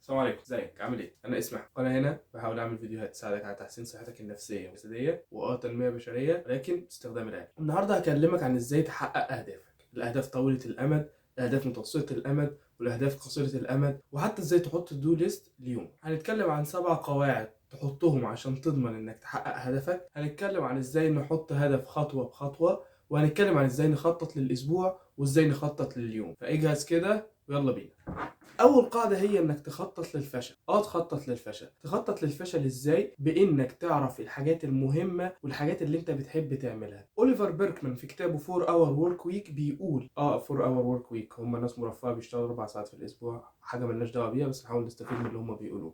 السلام عليكم، ازيك؟ عامل ايه؟ انا اسمع، وانا هنا بحاول اعمل فيديوهات تساعدك على تحسين صحتك النفسيه والجسديه تنميه بشريه، ولكن باستخدام الآلة. النهارده هكلمك عن ازاي تحقق اهدافك، الاهداف طويله الامد، الاهداف متوسطه الامد، والاهداف قصيره الامد، وحتى ازاي تحط تو ليست ليوم. هنتكلم عن 7 قواعد تحطهم عشان تضمن انك تحقق هدفك. هنتكلم عن ازاي نحط هدف خطوه بخطوه، وهنتكلم عن ازاي نخطط للاسبوع وازاي نخطط لليوم. فاجهز كده ويلا بينا. اول قاعده هي انك تخطط للفشل. تخطط للفشل ازاي؟ بانك تعرف الحاجات المهمه والحاجات اللي انت بتحب تعملها. اوليفر بيركمان في كتابه 4 اور ورك ويك بيقول 4 اور ورك ويك، هم ناس مرفهه بيشتغلوا 4 ساعات في الاسبوع، حاجه ملناش دعوه بيها، بس نحاول نستفيد من اللي هم بيقولوه.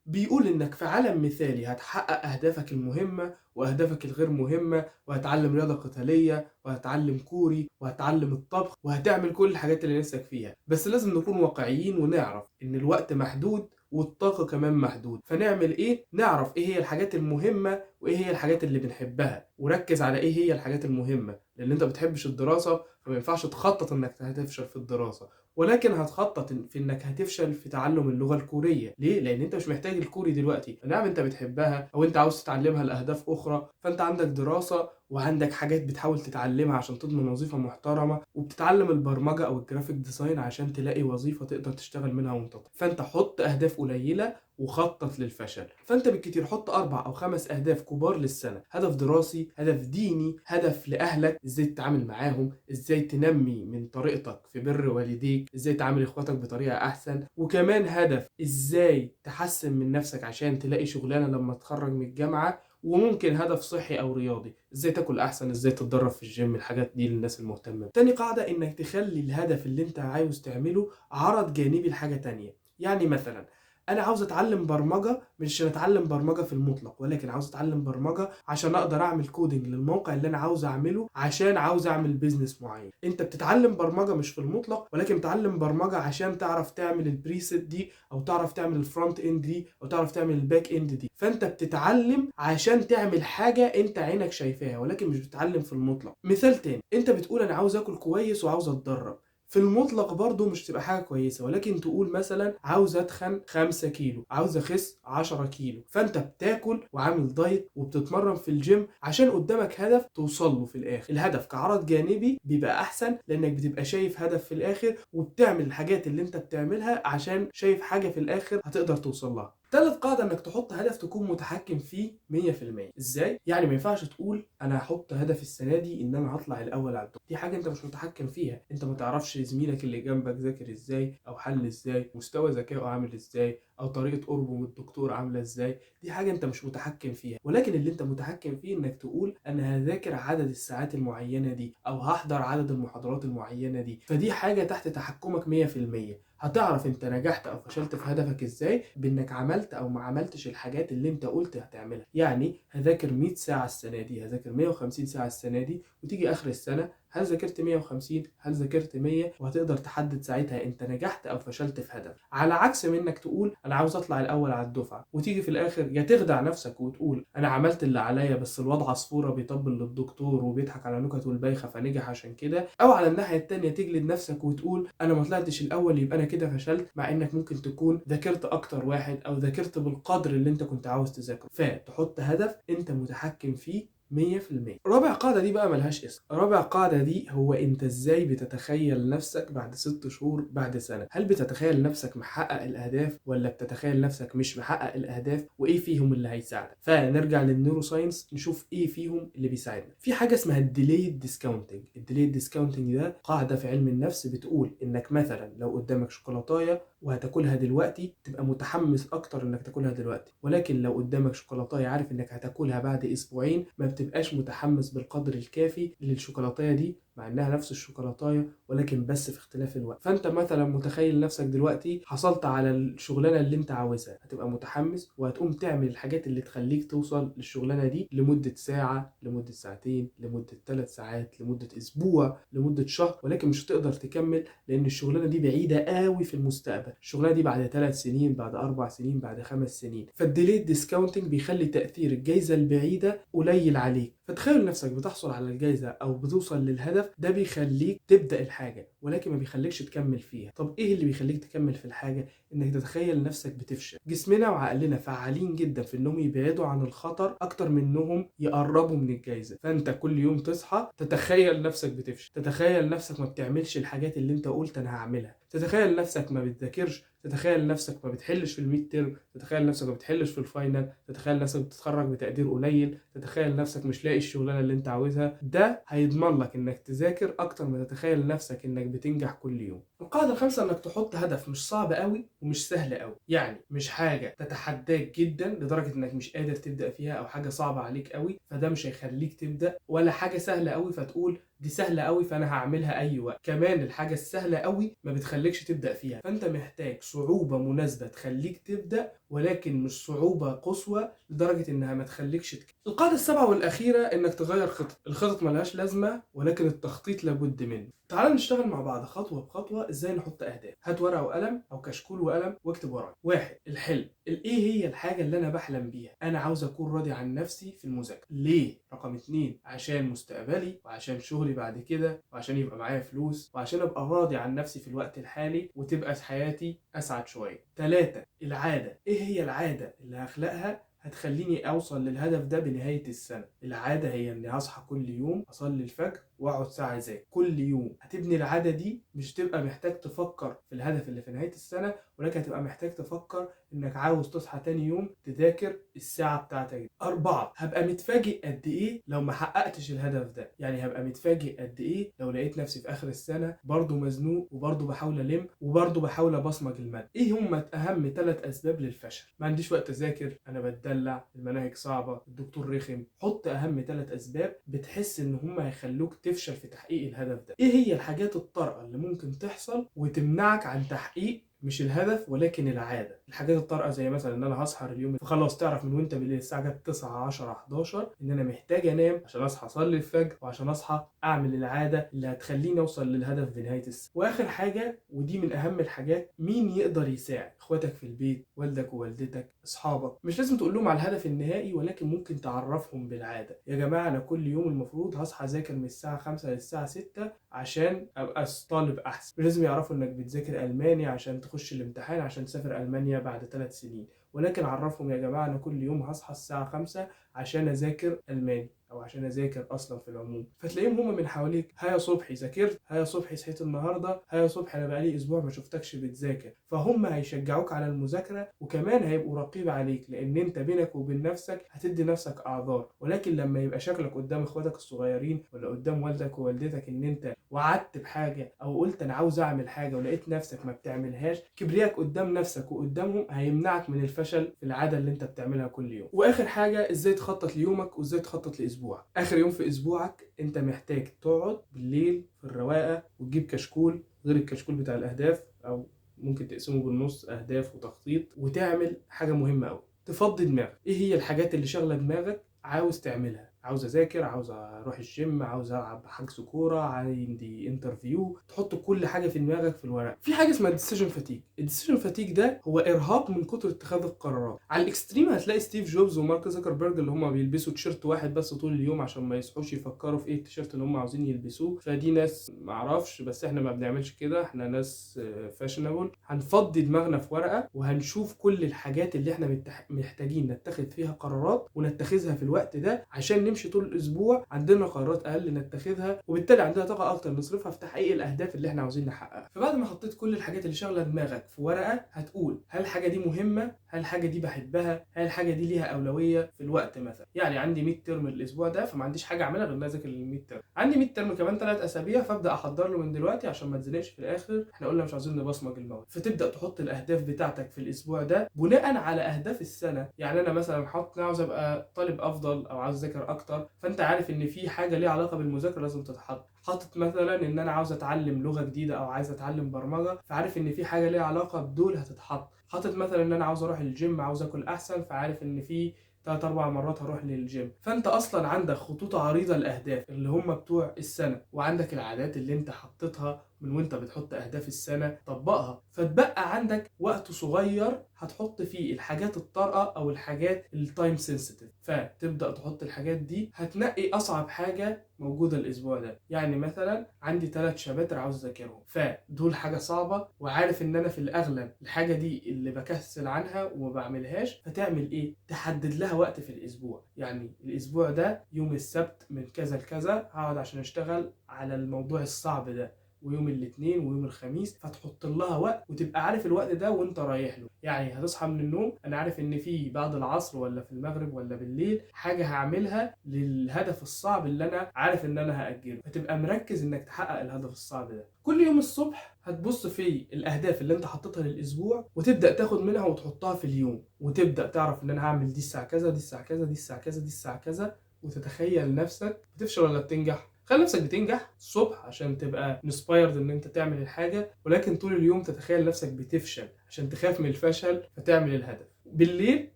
بيقول انك في عالم مثالي هتحقق اهدافك المهمه واهدافك الغير مهمه، وهتعلم رياضه قتاليه، وهتعلم كوري، وهتعلم الطبخ، وهتعمل كل الحاجات اللي نفسك فيها. بس لازم نكون واقعيين ونعرف ان الوقت محدود والطاقة كمان محدود. فنعمل ايه؟ نعرف ايه هي الحاجات المهمة وايه هي الحاجات اللي بنحبها، وركز على ايه هي الحاجات المهمة. لان انت بتحبش الدراسة فما ينفعش تخطط انك هتفشل في الدراسة، ولكن هتخطط في انك هتفشل في تعلم اللغة الكورية. ليه؟ لان انت مش محتاج الكوري دلوقتي، نعم انت بتحبها او انت عاوز تتعلمها لاهداف اخرى، فانت عندك دراسة وعندك حاجات بتحاول تتعلمها عشان تضمن وظيفة محترمة، وبتتعلم البرمجة او الجرافيك ديزاين عشان تلاقي وظيفة تقدر تشتغل منها وانت طالب. فانت حط اهداف قليلة وخطط للفشل. فانت بالكتير حط 4 أو 5 اهداف كبار للسنة: هدف دراسي، هدف ديني، هدف لاهلك، ازاي تتعامل معاهم، ازاي تنمي من طريقتك في بر والديك، ازاي تعامل اخواتك بطريقة احسن، وكمان هدف ازاي تحسن من نفسك عشان تلاقي شغلانة لما تخرج من الجامعة، وممكن هدف صحي او رياضي، ازاي تاكل احسن، ازاي تتدرب في الجيم. الحاجات دي للناس المهتمه. تاني قاعده انك تخلي الهدف اللي انت عاوز تعمله عرض جانبي لحاجه تانية. يعني مثلا انا عاوز اتعلم برمجه، مش عشان اتعلم برمجه في المطلق، ولكن عاوز اتعلم برمجه عشان اقدر اعمل كودنج للموقع اللي انا عاوز اعمله، عشان عاوز اعمل بيزنس معين. انت بتتعلم برمجه مش في المطلق، ولكن بتتعلم برمجه عشان تعرف تعمل البريسيت دي، او تعرف تعمل الفرونت اند دي، او تعرف تعمل الباك اند دي. فانت بتتعلم عشان تعمل حاجه انت عينك شايفاها، ولكن مش بتتعلم في المطلق. مثال تاني، انت بتقول انا عاوز اكل كويس وعاوز اتدرب. في المطلق برضو مش تبقى حاجة كويسة، ولكن تقول مثلا عاوز اتخن 5 كيلو، عاوز اخس 10 كيلو. فانت بتاكل وعامل دايت وبتتمرن في الجيم عشان قدامك هدف توصل له في الاخر. الهدف كعرض جانبي بيبقى احسن، لانك بتبقى شايف هدف في الاخر، وبتعمل الحاجات اللي انت بتعملها عشان شايف حاجة في الاخر هتقدر توصل لها. تالت قاعدة انك تحط هدف تكون متحكم فيه 100%. ازاي؟ يعني ما ينفعش تقول انا هحط هدف السنة دي ان انا هطلع الاول على الدفعة. دي حاجة انت مش متحكم فيها. انت ما تعرفش زميلك اللي جنبك ذاكر ازاي، او حل ازاي، مستوى ذكائه عامل ازاي، او طريقة قربه من الدكتور عاملة ازاي. دي حاجة انت مش متحكم فيها، ولكن اللي انت متحكم فيه انك تقول انا هذاكر عدد الساعات المعينة دي، او هحضر عدد المحاضرات المعينة دي. فدي حاجة تحت تحكمك 100%. هتعرف انت نجحت او فشلت في هدفك ازاي؟ بانك عملت او ما عملتش الحاجات اللي انت قلت هتعملها. يعني هذاكر 100 ساعة السنة دي، هذاكر 150 ساعة السنة دي، وتيجي اخر السنة هل ذاكرت 150 هل ذاكرت 100، وهتقدر تحدد ساعتها انت نجحت او فشلت في هدف. على عكس من انك تقول انا عاوز اطلع الاول على الدفعه، وتيجي في الاخر يا تخدع نفسك وتقول انا عملت اللي عليا بس الوضع عصفوره بيطبل للدكتور وبيضحك على نكته البايخه فنجح عشان كده، او على الناحيه التانيه تجلد نفسك وتقول انا ما طلعتش الاول يبقى انا كده فشلت، مع انك ممكن تكون ذاكرت اكتر واحد او ذاكرت بالقدر اللي انت كنت عاوز تذاكره. فتحط هدف انت متحكم فيه 100%. رابع قاعدة دي بقى ملهاش اسم. رابع قاعدة دي هو انت ازاي بتتخيل نفسك بعد 6 شهور، بعد سنة. هل بتتخيل نفسك محقق الاهداف، ولا بتتخيل نفسك مش محقق الاهداف، وايه فيهم اللي هيساعدك؟ فنرجع للنيورو ساينس نشوف ايه فيهم اللي بيساعدنا. في حاجة اسمها الديليد ديسكاونتنج. الديليد ديسكاونتنج ده قاعدة في علم النفس بتقول انك مثلا لو قدامك شوكولاتايه وهتاكلها دلوقتي تبقى متحمس اكتر انك تاكلها دلوقتي، ولكن لو قدامك شوكولاتايه عارف انك هتاكلها بعد اسبوعين ما بتبقاش متحمس بالقدر الكافي للشوكولاتايه دي، مع انها نفس الشوكولاتايه ولكن بس في اختلاف الوقت. فانت مثلا متخيل نفسك دلوقتي حصلت على الشغلانه اللي انت عاوزها، هتبقى متحمس وهتقوم تعمل الحاجات اللي تخليك توصل للشغلانه دي لمده ساعه، لمده ساعتين، لمده 3 ساعات، لمده اسبوع، لمده شهر، ولكن مش هتقدر تكمل لان الشغلانه دي بعيده قوي في المستقبل. الشغلانه دي بعد 3 سنين، بعد 4 سنين، بعد 5 سنين. فالديليد ديسكاونتنج بيخلي تاثير الجائزه البعيده قليل عليك. فتخيل نفسك بتحصل على الجائزه او بتوصل للهدف الهدف ده بيخليك تبدا الحاجه ولكن ما بيخليكش تكمل فيها. طب ايه اللي بيخليك تكمل في الحاجه؟ انك تتخيل نفسك بتفشل. جسمنا وعقلنا فعالين جدا في انهم يبعدوا عن الخطر اكتر من انهم يقربوا من الجائزه. فانت كل يوم تصحى تتخيل نفسك بتفشل، تتخيل نفسك ما بتعملش الحاجات اللي انت قلت انا هعملها، تتخيل نفسك ما بتذاكرش، تتخيل نفسك ما بتحلش في الميد تيرم، تتخيل نفسك ما بتحلش في الفاينل، تتخيل نفسك بتتخرج بتقدير قليل، تتخيل نفسك مش لاقي الشغلانه اللي انت عاوزها. ده هيضمن لك انك تذاكر اكتر ما تتخيل نفسك انك بتنجح كل يوم. القاعده الخامسه انك تحط هدف مش صعب قوي ومش سهل قوي، يعني مش حاجه تتحداك جدا لدرجه انك مش قادر تبدا فيها او حاجه صعبه عليك قوي فده مش هيخليك تبدا، ولا حاجه سهله قوي فتقول دي سهله قوي فانا هعملها اي وقت. كمان الحاجه السهله قوي ما بتخليكش تبدا فيها، فانت محتاج صعوبه مناسبه تخليك تبدا ولكن مش صعوبه قصوى لدرجه انها ما تخليكش القاعده السابعه والاخيره انك تغير خطط. الخطط ملهاش لازمه ولكن التخطيط لابد منه. تعال نشتغل مع بعض خطوه بخطوه ازاي نحط اهداف. هات ورقه وقلم او كشكول وقلم واكتب ورايا. 1. الحلم. ايه هي الحاجه اللي انا بحلم بيها؟ انا عاوز اكون راضي عن نفسي في المذاكره. ليه؟ رقم 2. عشان مستقبلي وعشان شغلي بعد كده وعشان يبقى معايا فلوس وعشان ابقى راضي عن نفسي في الوقت الحالي وتبقى حياتي اسعد شويه. 3. العاده. ايه هي العاده اللي هخلقها هتخليني اوصل للهدف ده بنهايه السنه؟ العاده هي اني هصحى كل يوم اصلي الفجر واقعد ساعه اذاكر كل يوم. هتبني العاده دي مش تبقى محتاج تفكر في الهدف اللي في نهايه السنه ولكن هتبقى محتاج تفكر انك عاوز تصحى تاني يوم تذاكر الساعه بتاعتك دي. 4. هبقى متفاجئ قد ايه لو ما حققتش الهدف ده، يعني هبقى متفاجئ قد ايه لو لقيت نفسي في اخر السنه برضو مزنوق وبرضو بحاول الم وبرضو بحاول ابصمج الماده. ايه هم اهم 3 اسباب للفشل؟ ما عنديش وقت اذاكر، انا بتدلع، المناهج صعبه، الدكتور رخم. حط اهم 3 اسباب بتحس ان هم هيخلوك تفشل في تحقيق الهدف ده. ايه هي الحاجات الطارئه اللي ممكن تحصل وتمنعك عن تحقيق مش الهدف ولكن العاده؟ الحاجات الطارئه زي مثلا ان انا هسهر اليوم، فخلاص تعرف من وانت بالليل الساعه جت 9 10 11 ان انا محتاج انام عشان اصحى اصلي الفجر وعشان اصحى اعمل العاده اللي هتخليني اوصل للهدف بنهايه السنه. واخر حاجه ودي من اهم الحاجات، مين يقدر يساعد؟ اخواتك في البيت، والدك ووالدتك، اصحابك. مش لازم تقول لهم على الهدف النهائي ولكن ممكن تعرفهم بالعاده. يا جماعه انا كل يوم المفروض هصحى اذاكر من الساعه 5 للساعه 6 عشان ابقى طالب احسن. مش لازم يعرفوا انك بتذاكر الماني عشان تخش الامتحان عشان تسافر المانيا بعد 3 سنين، ولكن عرفهم يا جماعه انا كل يوم هصحى الساعه 5 عشان اذاكر الماني او عشان اذاكر اصلا في العموم. فتلاقيهم هم من حواليك، ها يا صبحي ذاكرت، ها يا صبحي صحيت النهارده، ها يا صبحي انا بقالي اسبوع ما شفتكش بتذاكر. فهم هيشجعوك على المذاكره وكمان هيبقوا رقيب عليك لان انت بينك وبين نفسك هتدي نفسك اعذار. ولكن لما يبقى شكلك قدام اخواتك الصغيرين ولا قدام والدك ووالدتك ان انت وعدت بحاجه او قلت انا عاوز اعمل حاجه ولقيت نفسك ما بتعملهاش، كبرياءك قدام نفسك وقدامهم هيمنعك من الفشل في العاده اللي انت بتعملها كل يوم. واخر حاجه ازاي تخطط ليومك وازاي تخطط لاسبوعك. اخر يوم في اسبوعك انت محتاج تقعد بالليل في الرواقه وتجيب كشكول غير الكشكول بتاع الاهداف او ممكن تقسمه بالنص اهداف وتخطيط، وتعمل حاجه مهمه قوي، تفضي دماغك. ايه هي الحاجات اللي شغله دماغك عاوز تعملها؟ عاوز اذاكر، عاوز اروح الجيم، عاوز العب حجز كوره، عندي انترفيو. تحط كل حاجه في دماغك في الورق. في حاجه اسمها الديسيجن فاتيج. الديسيجن فاتيج ده هو ارهاق من كتر اتخاذ القرارات. على الاكستريم هتلاقي ستيف جوبز ومارك زكربرج اللي هم بيلبسوا تيشيرت واحد بس طول اليوم عشان ما يصحوش يفكروا في ايه التيشيرت اللي هم عاوزين يلبسوه. فدي ناس معرفش، بس احنا ما بنعملش كده، احنا ناس فاشنبل. هنفضي دماغنا في ورقه وهنشوف كل الحاجات اللي احنا محتاجين نتخذ فيها قرارات ونتخذها في الوقت ده عشان نمشي طول الاسبوع عندنا قرارات اقل نتخذها وبالتالي عندنا طاقه اكتر نصرفها في تحقيق الاهداف اللي احنا عاوزين نحققها. فبعد ما حطيت كل الحاجات اللي شاغله دماغك في ورقه هتقول هل الحاجه دي مهمه؟ هل الحاجه دي بحبها؟ هل الحاجه دي ليها اولويه في الوقت؟ مثلا يعني عندي 100 ترم الاسبوع ده فما عنديش حاجه اعملها غير ان اذاكر ال 100 ترم. عندي 100 ترم كمان 3 اسابيع فابدا احضر له من دلوقتي عشان ما تزنقش في الاخر احنا قلنا مش عاوزين نبصمج المواد. فتبدا تحط الاهداف بتاعتك في الاسبوع ده بناء على اهداف السنه. يعني انا مثلا حاطط عاوز ابقى طالب افضل او عاوز اذاكر اكتر، فانت عارف ان في حاجه ليها علاقه بالمذاكره لازم تتحط. حاطط مثلا ان انا عاوز اتعلم لغه جديده او عايز اتعلم برمجه، فعارف ان في حاجه ليها علاقه بدول هتتحط. حاطط مثلا ان انا عاوز اروح الجيم، عاوز اكل احسن، فعارف ان في 3-4 مرات هروح للجيم. فانت اصلا عندك خطوط عريضه الاهداف اللي هم بتوع السنه، وعندك العادات اللي انت حطيتها من وانت بتحط اهداف السنه طبقها، فتبقى عندك وقت صغير هتحط فيه الحاجات الطارئه او الحاجات التايم سنسيتيف، فتبدا تحط الحاجات دي. هتنقي اصعب حاجه موجوده الاسبوع ده. يعني مثلا عندي 3 شباتر عاوز اذاكرهم، فدول حاجه صعبه وعارف ان انا في الاغلب الحاجه دي اللي بكسل عنها وما بعملهاش، فتعمل ايه؟ تحدد لها وقت في الاسبوع. يعني الاسبوع ده يوم السبت من كذا لكذا هقعد عشان اشتغل على الموضوع الصعب ده، ويوم الاثنين ويوم الخميس، فتحط لها وقت وتبقى عارف الوقت ده وانت رايح له. يعني هتصحى من النوم انا عارف ان في بعد العصر ولا في المغرب ولا بالليل حاجه هعملها للهدف الصعب اللي انا عارف ان انا هاجله، فتبقى مركز انك تحقق الهدف الصعب ده. كل يوم الصبح هتبص في الاهداف اللي انت حطيتها للاسبوع وتبدا تاخد منها وتحطها في اليوم، وتبدا تعرف ان انا هعمل دي الساعه كذا، دي الساعه كذا، دي الساعه كذا، دي الساعه كذا، وتتخيل نفسك بتفشل ولا بتنجح. خلي نفسك بتنجح الصبح عشان تبقى انسبايرد ان انت تعمل الحاجه، ولكن طول اليوم تتخيل نفسك بتفشل عشان تخاف من الفشل فتعمل الهدف. بالليل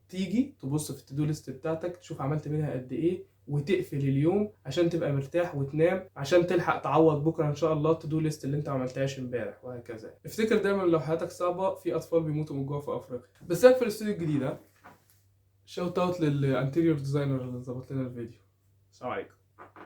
تيجي تبص في التو ليست بتاعتك تشوف عملت منها قد ايه، وتقفل اليوم عشان تبقى مرتاح وتنام عشان تلحق تعوض بكره ان شاء الله التو ليست اللي انت ما عملتهاش امبارح، وهكذا. افتكر دايما لو حياتك صعبه في اطفال بيموتوا من جوه في افريقيا. بس في الاستوديو الجديد شوت اوت للانتيريور ديزاينر اللي ظبط لنا الفيديو. السلام عليكم.